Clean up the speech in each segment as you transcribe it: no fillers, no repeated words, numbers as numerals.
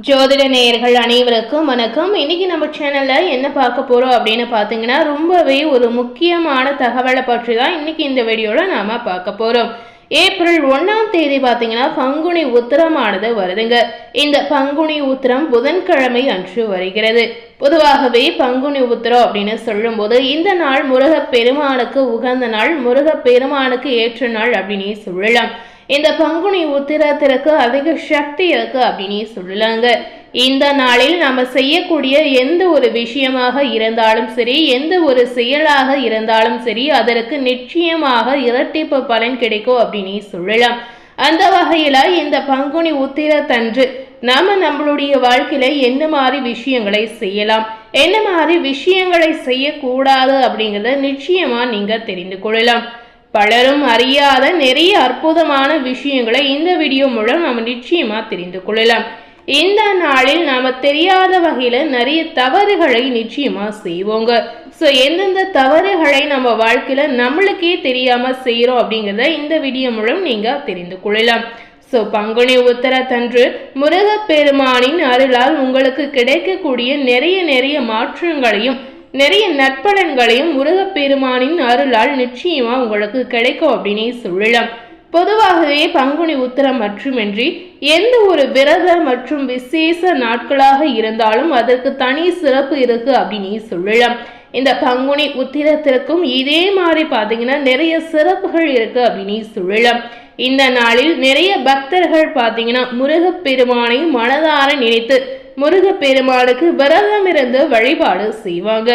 ஜோதிட நேயர்கள் அனைவருக்கும் வணக்கம். இன்னைக்கு நம்ம சேனல்ல என்ன பார்க்க போறோம் அப்படின்னு பார்த்தீங்கன்னா, ரொம்பவே ஒரு முக்கியமான தகவலை பற்றி தான் இன்னைக்கு இந்த வீடியோல நாம பார்க்க போறோம். ஏப்ரல் 1ஆம் தேதி பார்த்தீங்கன்னா பங்குனி உத்திரமானது வருதுங்க. இந்த பங்குனி உத்திரம் புதன்கிழமை அன்று வருகிறது. பொதுவாகவே பங்குனி உத்திரம் அப்படின்னு சொல்லும்போது இந்த நாள் முருகப்பெருமானுக்கு உகந்த நாள், முருகப்பெருமானுக்கு ஏற்ற நாள் அப்படின்னு சொல்லலாம். இந்த பங்குனி உத்திரத்திற்கு அதிக சக்தி இருக்கு அப்படின்னு சொல்லலாங்க. இந்த நாளில் நம்ம செய்யக்கூடிய எந்த ஒரு விஷயமாக இருந்தாலும் சரி, எந்த ஒரு செயலாக இருந்தாலும் சரி, அதற்கு நிச்சயமாக இரட்டிப்பு பலன் கிடைக்கும் அப்படின்னு சொல்லலாம். அந்த வகையில இந்த பங்குனி உத்திரத்தன்று நாம நம்மளுடைய வாழ்க்கையில என்ன மாதிரி விஷயங்களை செய்யலாம், என்ன மாதிரி விஷயங்களை செய்யக்கூடாது அப்படிங்கிறத நிச்சயமா நீங்க தெரிந்து கொள்ளலாம். பலரும் அறியாத நிறைய அற்புதமான விஷயங்களை இந்த வீடியோ மூலம் நம்ம நிச்சயமா தெரிந்து கொள்ளலாம். இந்த நாளில் நாம தெரியாத வகையில நிறைய தவறுகளை நிச்சயமா செய்வோங்க. ஸோ எந்தெந்த தவறுகளை நம்ம வாழ்க்கையில நம்மளுக்கே தெரியாம செய்யறோம் அப்படிங்கிறத இந்த வீடியோ மூலம் நீங்க தெரிந்து கொள்ளலாம். ஸோ பங்குனி உத்திரத்தன்று முருகப்பெருமானின் அருளால் உங்களுக்கு கிடைக்கக்கூடிய நிறைய மாற்றங்களையும் நிறைய நற்பலன்களையும் முருகப்பெருமானின் அருளால் நிச்சயமா உங்களுக்கு கிடைக்கும் அப்படின்னு சொல்லலாம். பொதுவாகவே பங்குனி உத்திரம் மட்டுமின்றி எந்த ஒரு விரத மற்றும் விசேஷ நாட்களாக இருந்தாலும் அதற்கு தனி சிறப்பு இருக்கு அப்படின்னு சொல்லலாம். இந்த பங்குனி உத்திரத்திற்கும் இதே மாதிரி பார்த்தீங்கன்னா நிறைய சிறப்புகள் இருக்கு அப்படின்னு சொல்லலாம். இந்த நாளில் நிறைய பக்தர்கள் பார்த்தீங்கன்னா முருகப்பெருமானை மனதார நினைத்து முருகப்பெருமானுக்கு விரதம் இருந்து வழிபாடு செய்வாங்க.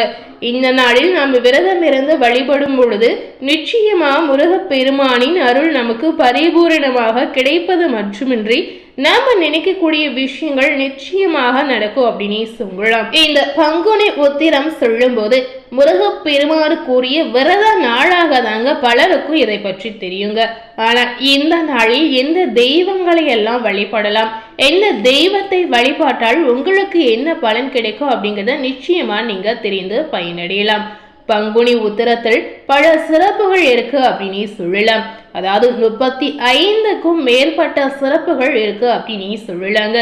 இந்த நாளில் நாம் விரதம் இருந்து வழிபடும் பொழுது நிச்சயமா முருகப்பெருமானின் அருள் நமக்கு பரிபூரணமாக கிடைப்பது மட்டுமின்றி நாம நினைக்கக்கூடிய விஷயங்கள் நிச்சயமாக நடக்கும் அப்படின்னு சொல்லலாம். இந்த பங்குனி உத்திரம் சொல்லும் போது முருகப்பெருமானுக்குரிய விரத நாளாக தாங்க பலருக்கும் இதை பற்றி தெரியுங்க. ஆனா இந்த நாளில் எந்த தெய்வங்களை எல்லாம் வழிபடலாம், எந்த தெய்வத்தை வழிபாட்டால் உங்களுக்கு என்ன பலன் கிடைக்கும் அப்படிங்கிறத நிச்சயமா நீங்க தெரிந்து பயனடையலாம். பங்குனி உத்திரத்தில் பல சிறப்புகள் இருக்கு அப்படின்னு சொல்லலாம். அதாவது 35க்கும் மேற்பட்ட சிறப்புகள் இருக்கு அப்படின்னு சொல்லலாங்க.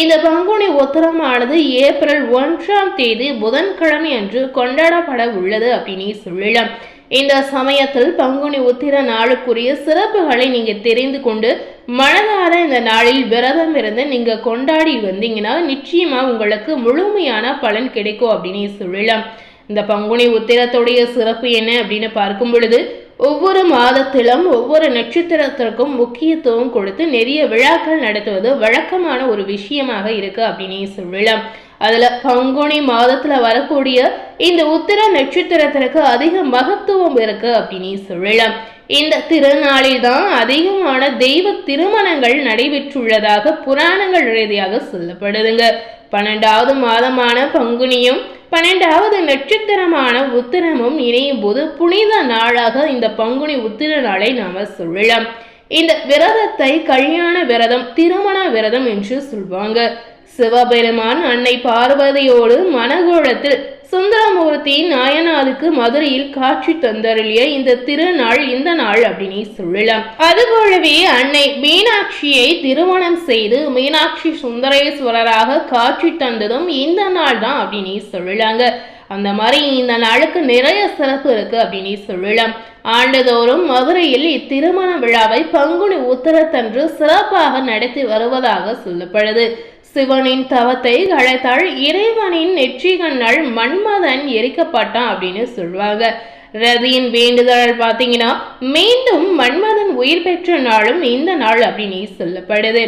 இந்த பங்குனி உத்திரமானது ஏப்ரல் 1ஆம் தேதி புதன்கிழமை அன்று கொண்டாடப்பட உள்ளது அப்படின்னு சொல்லலாம். இந்த சமயத்தில் பங்குனி உத்திர நாளுக்குரிய சிறப்புகளை நீங்க தெரிந்து கொண்டு மனதார இந்த நாளில் விரதம் இருந்து நீங்க கொண்டாடி வந்தீங்கன்னா நிச்சயமா உங்களுக்கு முழுமையான பலன் கிடைக்கும் அப்படின்னு சொல்லலாம். இந்த பங்குனி உத்திரத்துடைய சிறப்பு என்ன அப்படின்னு பார்க்கும் பொழுது ஒவ்வொரு மாதத்திலும் ஒவ்வொரு நட்சத்திரத்திற்கும் முக்கியத்துவம் கொடுத்து நிறைய விழாக்கள் நடத்துவது வழக்கமான ஒரு விஷயமாக இருக்கு அப்படின்னு சொல்லலாம். அதுல பங்குனி மாதத்துல வரக்கூடிய இந்த உத்திர நட்சத்திரத்திற்கு அதிக மகத்துவம் இருக்கு அப்படின்னு சொல்லலாம். இந்த திருநாளில் தான் அதிகமான தெய்வ திருமணங்கள் நடைபெற்றுள்ளதாக புராணங்கள் ரீதியாக சொல்லப்படுதுங்க. 12வது மாதமான பங்குனியும் 12வது நட்சத்திரமான உத்திரமும் இணையும் போது புனித நாளாக இந்த பங்குனி உத்திர நாளை நாம சொல்லலாம். இந்த விரதத்தை கல்யாண விரதம், திருமண விரதம் என்று சொல்வாங்க. சிவபெருமான் அன்னை பார்வதியோடு மணகோலத்தில் சுந்தரமூர்த்தி நாயனாருக்கு மதுரையில் காட்சி தந்தருளிய இந்த திருநாள் இந்த நாள் அப்படின்னு சொல்லலாம். அதுபோலவே அன்னை மீனாட்சியை திருமணம் செய்து மீனாட்சி சுந்தரேஸ்வரராக காட்சி தந்ததும் இந்த நாள் தான் அப்படின்னு சொல்லலாங்க. அந்த மாதிரி இந்த நாளுக்கு நிறைய சிறப்பு இருக்கு அப்படின்னு சொல்லலாம். ஆண்டுதோறும் மதுரையில் இத்திருமண விழாவை பங்குனி உத்திரத்தன்று சிறப்பாக நடத்தி வருவதாக சொல்லப்படுது. சிவனின் தவத்தை களைத்தால் இறைவனின் நெற்றி கண்ணால் மன்மதன் எரிக்கப்பட்டான் அப்படின்னு சொல்லுவாங்க. ரதியின் வேண்டுதல் பார்த்தீங்கன்னா மீண்டும் மன்மதன் உயிர் பெற்ற நாளும் இந்த நாள் அப்படின்னு சொல்லப்படுது.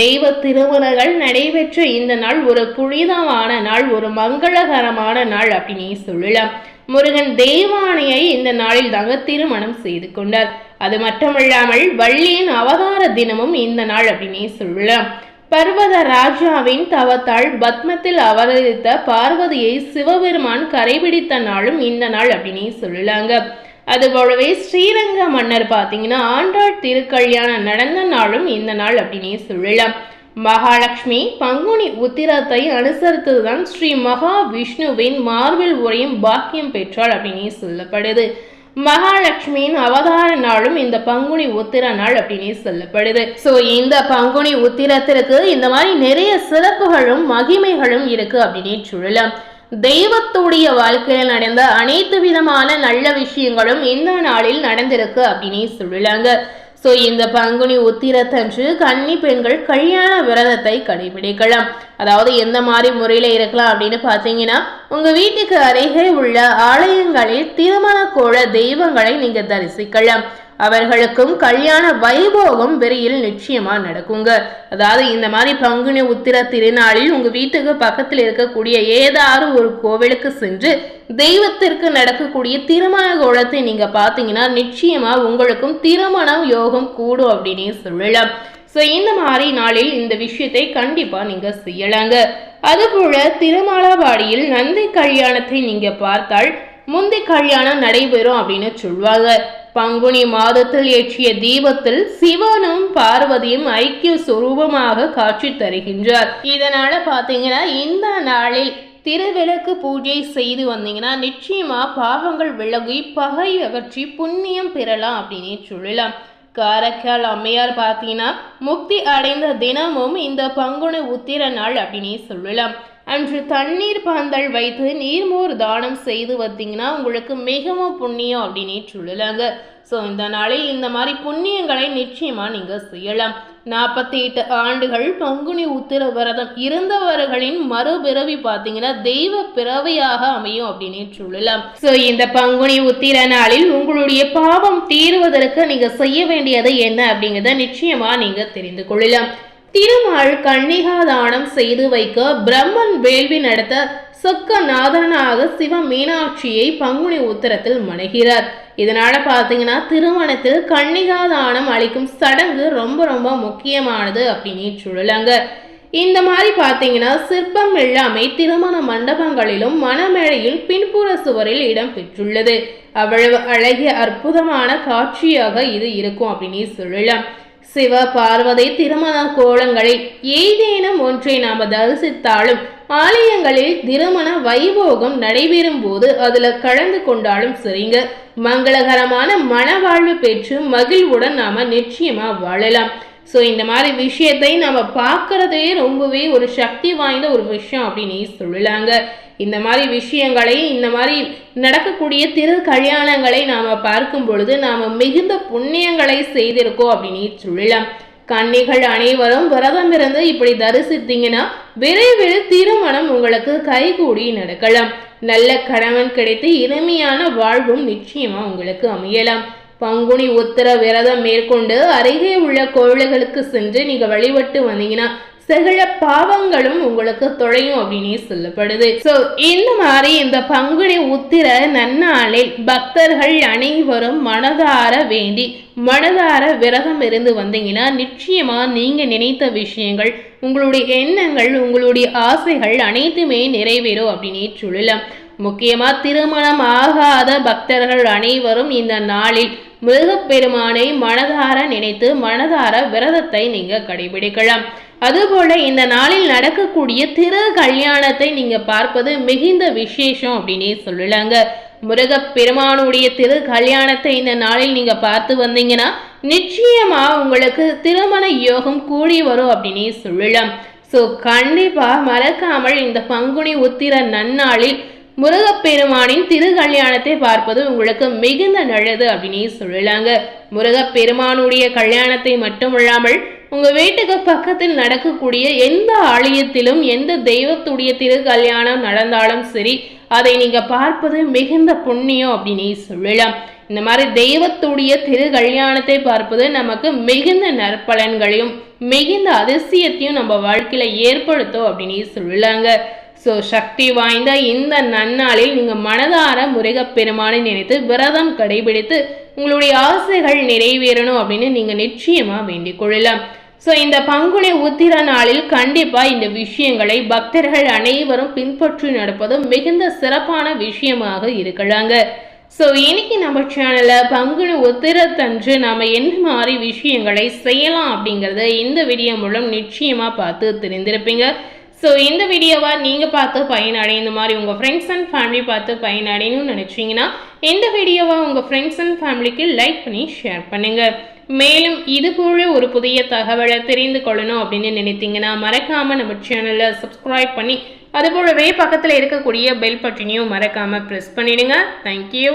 தெய்வ திருமணங்கள் நடைபெற்ற இந்த நாள் ஒரு புனிதமான நாள், ஒரு மங்களகரமான நாள் அப்படின்னு சொல்லலாம். முருகன் தெய்வானையை இந்த நாளில் தாங்க திருமணம் செய்து கொண்டார். அது மட்டுமல்லாமல் வள்ளியின் அவதார தினமும் இந்த நாள் அப்படின்னு சொல்லலாம். பர்வத ராஜாவின் தவத்தால் பத்மத்தில் அவதரித்த பார்வதியை சிவபெருமான் கரைபிடித்த நாளும் இந்த நாள் அப்படின்னு சொல்லலாங்க. அதுபோலவே ஸ்ரீரங்க மன்னர் பார்த்தீங்கன்னா ஆண்டாள் திருக்கல்யாணம் நடந்த நாளும் இந்த நாள் அப்படின்னு சொல்லலாம். மகாலட்சுமி பங்குனி உத்திரத்தை அனுசரித்ததுதான் ஸ்ரீ மகாவிஷ்ணுவின் மார்பில் உரையும் பாக்கியம் பெற்றாள் அப்படின்னு சொல்லப்படுது. மகாலட்சுமியின் அவதார நாளும் இந்த பங்குனி உத்திர நாள் அப்படின்னு சொல்லப்படுது. சோ இந்த பங்குனி உத்திரத்திற்கு இந்த மாதிரி நிறைய சிறப்புகளும் மகிமைகளும் இருக்கு அப்படின்னு சொல்லலாம். தெய்வத்துடைய வாழ்க்கையில் நடந்த அனைத்து விதமான நல்ல விஷயங்களும் இந்த நாளில் நடந்திருக்கு அப்படின்னு சொல்லலாங்க. ஸோ இந்த பங்குனி உத்திரத்தன்று கன்னி பெண்கள் கல்யாண விரதத்தை கடைபிடிக்கலாம். அதாவது எந்த மாதிரி முறையில் இருக்கலாம் அப்படின்னு பார்த்தீங்கன்னா, உங்கள் வீட்டுக்கு அருகே உள்ள ஆலயங்களில் திருமண கோல தெய்வங்களை நீங்கள் தரிசிக்கலாம். அவர்களுக்கும் கல்யாண வைபோகம் விரைவில் நிச்சயமா நடக்குங்க. அதாவது இந்த மாதிரி பங்குனி உத்திர திருநாளில் உங்க வீட்டுக்கு பக்கத்தில் இருக்கக்கூடிய ஏதாவது ஒரு கோவிலுக்கு சென்று தெய்வத்திற்கு நடக்கக்கூடிய திருமண கோலத்தை நீங்க பாத்தீங்கன்னா நிச்சயமா உங்களுக்கும் திருமண யோகம் கூடும் அப்படின்னு சொல்லலாம். ஸோ இந்த மாதிரி நாளில் இந்த விஷயத்தை கண்டிப்பா நீங்க செய்யலாங்க. அதுபோல திருமலாபாடியில் நந்தி கல்யாணத்தை நீங்க பார்த்தால் முந்தி கல்யாணம் நடைபெறும் அப்படின்னு சொல்லுவாங்க. பங்குனி மாதத்தில் ஏற்றிய தீபத்தில் சிவனும் பார்வதியும் ஐக்கிய சுரூபமாக காட்சி தருகின்றார். இதனால பாத்தீங்கன்னா இந்த நாளில் திருவிளக்கு பூஜை செய்து வந்தீங்கன்னா நிச்சயமா பாவங்கள் விலகி பகை அகற்றி புண்ணியம் பெறலாம் அப்படின்னு சொல்லலாம். காரைக்கால் அம்மையார் பார்த்தீங்கன்னா முக்தி அடைந்த தினமும் இந்த பங்குனி உத்திர நாள் அப்படின்னு சொல்லலாம். அன்று தண்ணீர் பந்தல் வைத்து நீர்மோர் தானம் செய்து வந்தீங்கன்னா உங்களுக்கு மிகவும் புண்ணியம் அப்படின்னு சொல்லலாங்க. ஸோ இந்த நாளில் இந்த மாதிரி புண்ணியங்களை நிச்சயமா நீங்க செய்யலாம். 48 ஆண்டுகள் பங்குனி உத்திர விரதம் இருந்தவர்களின் மறுபிறவி பார்த்தீங்கன்னா தெய்வ பிறவியாக அமையும் அப்படின்னு சொல்லலாம். ஸோ இந்த பங்குனி உத்திர நாளில் உங்களுடைய பாவம் தீர்வதற்கு நீங்க செய்ய வேண்டியது என்ன அப்படிங்கிறத நிச்சயமா நீங்க தெரிந்து கொள்ளலாம். திருமால் கன்னிகா தானம் செய்து வைக்க பிரம்மன் வேள்வி நடத்த சொக்கநாதனாக சிவ மீனாட்சியை பங்குனி உத்திரத்தில் மணக்கிறார். இதனால பாத்தீங்கன்னா திருமணத்தில் கன்னிகா தானம் அளிக்கும் சடங்கு ரொம்ப ரொம்ப முக்கியமானது அப்படின்னு சொல்லலாங்க. இந்த மாதிரி பாத்தீங்கன்னா சிற்பம் எல்லாமே திருமண மண்டபங்களிலும் மணமேடையில் பின்புற சுவரில் இடம் பெற்றுள்ளது. அவ்வளவு அழகிய அற்புதமான காட்சியாக இது இருக்கும் அப்படின்னு சொல்லலாம். சிவ பார்வதி திருமண கோலங்களை ஏதேனும் ஒன்றை நாம தரிசித்தாலும் ஆலயங்களில் திருமண வைபோகம் நடைபெறும் போது அதுல கலந்து கொண்டாலும் சரிங்க, மங்களகரமான மனவாழ்வு பெற்று மகிழ்வுடன் நாம நிச்சயமா வாழலாம். ஸோ இந்த மாதிரி விஷயத்தை நம்ம பார்க்கறதே ரொம்பவே ஒரு சக்தி வாய்ந்த ஒரு விஷயம் அப்படின்னு சொல்லலாங்க. இந்த மாதிரி விஷயங்களை இந்த மாதிரி நடக்கக்கூடிய திரு கல்யாணங்களை நாம பார்க்கும் பொழுது நாம மிகுந்த புண்ணியங்களை செய்திருக்கோம் அப்படின்னு சொல்லலாம். கன்னிகள் அனைவரும் விரதம் இருந்து இப்படி தரிசித்தீங்கன்னா விரைவில் திருமணம் உங்களுக்கு கைகூடி நடக்கலாம். நல்ல கணவன் கிடைத்து இனிமையான வாழ்வும் நிச்சயமா உங்களுக்கு அமையலாம். பங்குனி உத்திர விரதம் மேற்கொண்டு அருகே உள்ள கோவில்களுக்கு சென்று நீங்க வழிபட்டு வந்தீங்கன்னா சகல பாவங்களும் உங்களுக்கு தொலையும் அப்படின்னு சொல்லப்படுது. ஸோ இந்த மாதிரி இந்த பங்குனி உத்திர நன்னாளில் பக்தர்கள் அனைவரும் மனதார வேண்டி மனதார விரதம் இருந்து வந்தீங்கன்னா நிச்சயமா நீங்க நினைத்த விஷயங்கள், உங்களுடைய எண்ணங்கள், உங்களுடைய ஆசைகள் அனைத்துமே நிறைவேறும் அப்படின்னு சொல்லலாம். முக்கியமா திருமணம் ஆகாத பக்தர்கள் அனைவரும் இந்த நாளில் முருகப்பெருமானை மனதார நினைத்து மனதார விரதத்தை நீங்க கடைபிடிக்கலாம். அதுபோல இந்த நாளில் நடக்கக்கூடிய திரு கல்யாணத்தை நீங்க பார்ப்பது மிகுந்த விசேஷம் அப்படின்னே சொல்லலாங்க. முருகப்பெருமானுடைய திரு கல்யாணத்தை இந்த நாளில் நீங்க பார்த்து வந்தீங்கன்னா நிச்சயமா உங்களுக்கு திருமண யோகம் கூடி வரும் அப்படின்னே சொல்லலாம். ஸோ கண்டிப்பா மறக்காமல் இந்த பங்குனி உத்திர நன்னாளில் முருகப்பெருமானின் திரு கல்யாணத்தை பார்ப்பது உங்களுக்கு மிகுந்த நல்லது அப்படின்னு சொல்லலாங்க. முருகப்பெருமானுடைய கல்யாணத்தை மட்டுமல்லாமல் உங்க வீட்டுக்கு பக்கத்தில் நடக்கக்கூடிய எந்த ஆலயத்திலும் எந்த தெய்வத்துடைய திரு கல்யாணம் நடந்தாலும் சரி அதை நீங்க பார்ப்பது மிகுந்த புண்ணியம் அப்படின்னு சொல்லலாம். இந்த மாதிரி தெய்வத்துடைய திரு கல்யாணத்தை பார்ப்பது நமக்கு மிகுந்த நற்பலன்களையும் மிகுந்த அதிசயத்தையும் நம்ம வாழ்க்கையில ஏற்படுத்தும் அப்படின்னு சொல்லலாங்க. ஸோ சக்தி வாய்ந்த இந்த நன்னாளில் நீங்க மனதார முருகப்பெருமானை நினைத்து விரதம் கடைபிடித்து உங்களுடைய ஆசைகள் நிறைவேறணும் அப்படின்னு நீங்க நிச்சயமா வேண்டிக் கொள்ளலாம். ஸோ இந்த பங்குனி உத்திர நாளில் கண்டிப்பா இந்த விஷயங்களை பக்தர்கள் அனைவரும் பின்பற்றி நடப்பது மிகுந்த சிறப்பான விஷயமாக இருக்கலாங்க. ஸோ இன்னைக்கு நம்ம சேனலில் பங்குனி உத்திரத்தன்று நாம என்ன மாதிரி விஷயங்களை செய்யலாம் அப்படிங்கிறத இந்த வீடியோ மூலம் நிச்சயமா பார்த்து தெரிந்திருப்பீங்க. ஸோ இந்த வீடியோவை நீங்கள் பார்த்து பயனடை, இந்த மாதிரி உங்கள் ஃப்ரெண்ட்ஸ் அண்ட் ஃபேமிலி பார்த்து பயனடையணும்னு நினச்சிங்கன்னா இந்த வீடியோவை உங்கள் ஃப்ரெண்ட்ஸ் அண்ட் ஃபேமிலிக்கு லைக் பண்ணி ஷேர் பண்ணுங்கள். மேலும் இது போல ஒரு புதிய தகவலை தெரிந்து கொள்ளணும் அப்படின்னு நினைத்தீங்கன்னா மறக்காமல் நம்ம சேனலை சப்ஸ்கிரைப் பண்ணி அதுபோலவே பக்கத்தில் இருக்கக்கூடிய பெல் பட்டனையும் மறக்காமல் ப்ரெஸ் பண்ணிடுங்க. தேங்க்யூ.